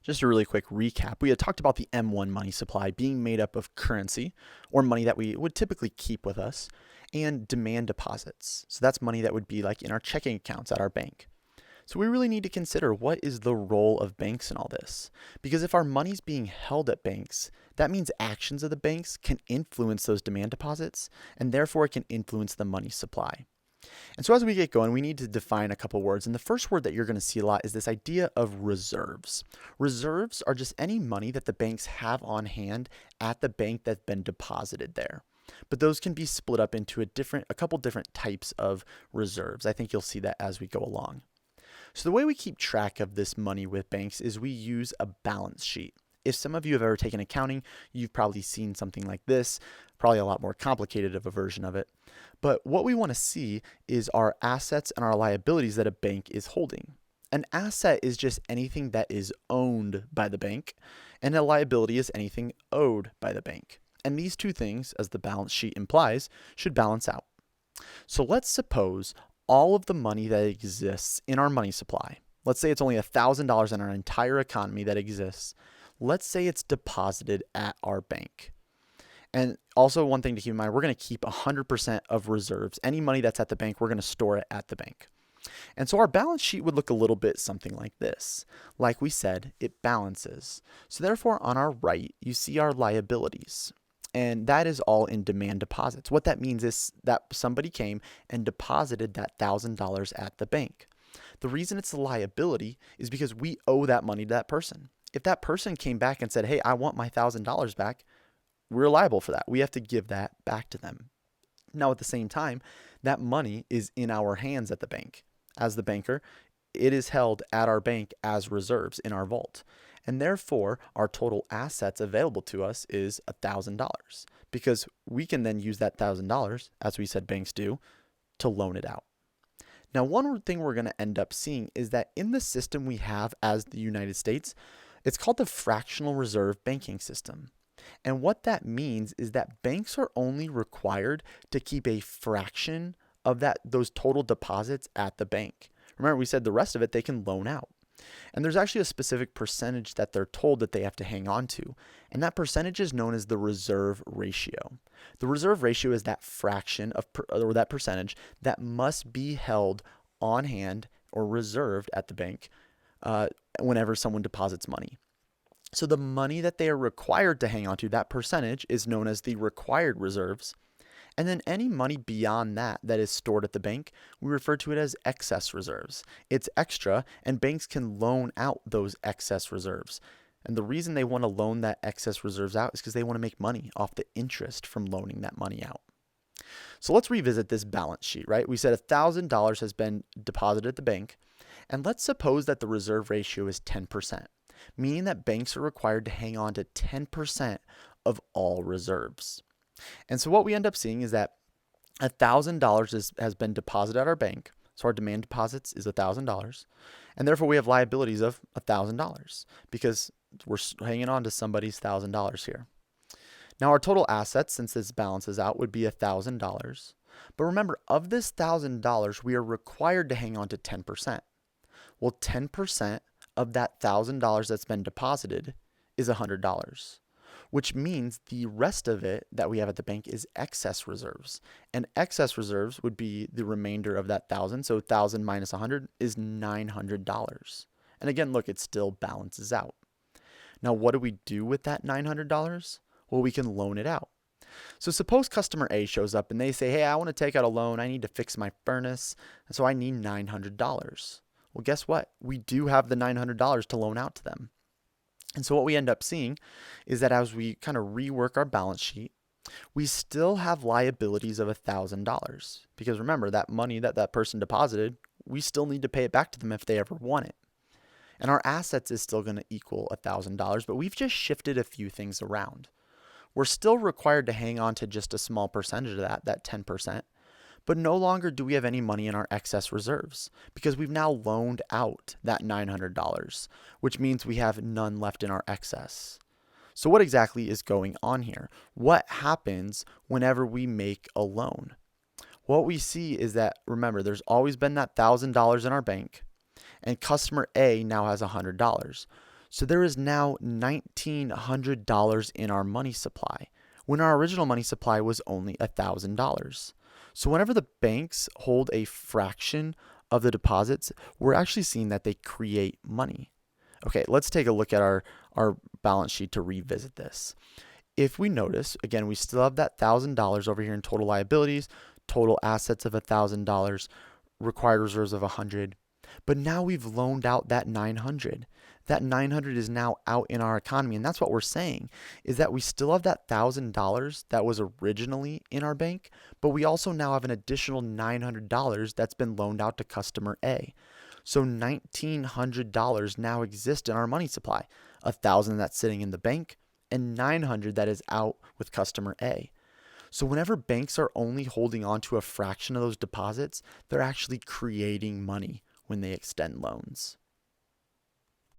Just a really quick recap. We had talked about the M1 money supply being made up of currency, or money that we would typically keep with us, and demand deposits. So that's money that would be like in our checking accounts at our bank. So we really need to consider, what is the role of banks in all this? Because if our money's being held at banks, that means actions of the banks can influence those demand deposits, and therefore it can influence the money supply. And so as we get going, we need to define a couple words. And the first word that you're going to see a lot is this idea of reserves. Reserves are just any money that the banks have on hand at the bank that's been deposited there. But those can be split up into a couple different types of reserves. I think you'll see that as we go along. So the way we keep track of this money with banks is we use a balance sheet. If some of you have ever taken accounting, you've probably seen something like this, probably a lot more complicated of a version of it. But what we want to see is our assets and our liabilities that a bank is holding. An asset is just anything that is owned by the bank, and a liability is anything owed by the bank. And these two things, as the balance sheet implies, should balance out. So let's suppose all of the money that exists in our money supply, let's say it's only $1,000 in our entire economy that exists. Let's say it's deposited at our bank. And also, one thing to keep in mind, we're going to keep 100% of reserves. Any money that's at the bank, we're going to store it at the bank. And so our balance sheet would look a little bit something like this. Like we said, it balances. So therefore, on our right, you see our liabilities. And that is all in demand deposits. What that means is that somebody came and deposited that $1,000 at the bank. The reason it's a liability is because we owe that money to that person. If that person came back and said, hey, I want my $1,000 back, we're liable for that. We have to give that back to them. Now, at the same time, that money is in our hands at the bank. As the banker, it is held at our bank as reserves in our vault. And therefore, our total assets available to us is $1,000, because we can then use that $1,000, as we said banks do, to loan it out. Now, one thing we're going to end up seeing is that in the system we have as the United States, it's called the fractional reserve banking system. And what that means is that banks are only required to keep a fraction of those total deposits at the bank. Remember, we said the rest of it they can loan out. And there's actually a specific percentage that they're told that they have to hang on to. And that percentage is known as the reserve ratio. The reserve ratio is that fraction or that percentage that must be held on hand or reserved at the bank whenever someone deposits money. So the money that they are required to hang on to, that percentage, is known as the required reserves. And then any money beyond that is stored at the bank, we refer to it as excess reserves. It's extra, and banks can loan out those excess reserves. And the reason they want to loan that excess reserves out is because they want to make money off the interest from loaning that money out. So let's revisit this balance sheet, right? We said $1,000 has been deposited at the bank, and let's suppose that the reserve ratio is 10%, meaning that banks are required to hang on to 10% of all reserves. And so what we end up seeing is that $1,000 has been deposited at our bank. So our demand deposits is $1,000. And therefore we have liabilities of $1,000 because we're hanging on to somebody's $1,000 here. Now our total assets, since this balances out, would be $1,000. But remember, of this $1,000, we are required to hang on to 10%. Well, 10% of that $1,000 that's been deposited is $100. Which means the rest of it that we have at the bank is excess reserves. And excess reserves would be the remainder of that 1,000. So 1,000 minus 100 is $900. And again, look, it still balances out. Now, what do we do with that $900? Well, we can loan it out. So suppose customer A shows up and they say, hey, I want to take out a loan. I need to fix my furnace. And so I need $900. Well, guess what? We do have the $900 to loan out to them. And so what we end up seeing is that as we kind of rework our balance sheet, we still have liabilities of $1,000. Because remember, that money that person deposited, we still need to pay it back to them if they ever want it. And our assets is still going to equal $1,000, but we've just shifted a few things around. We're still required to hang on to just a small percentage of that 10%. But no longer do we have any money in our excess reserves because we've now loaned out that $900, which means we have none left in our excess. So what exactly is going on here? What happens whenever we make a loan? What we see is that, remember, there's always been that $1,000 in our bank, and customer A now has $100. So there is now $1,900 in our money supply when our original money supply was only $1,000. So whenever the banks hold a fraction of the deposits, we're actually seeing that they create money. Okay, let's take a look at our balance sheet to revisit this. If we notice, again, we still have that $1,000 over here in total liabilities, total assets of $1,000, required reserves of $100. But now we've loaned out that $900. That $900 is now out in our economy, and that's what we're saying, is that we still have that $1,000 that was originally in our bank, but we also now have an additional $900 that's been loaned out to customer A. So $1,900 now exists in our money supply, $1,000 that's sitting in the bank, and $900 that is out with customer A. So whenever banks are only holding on to a fraction of those deposits, they're actually creating money when they extend loans.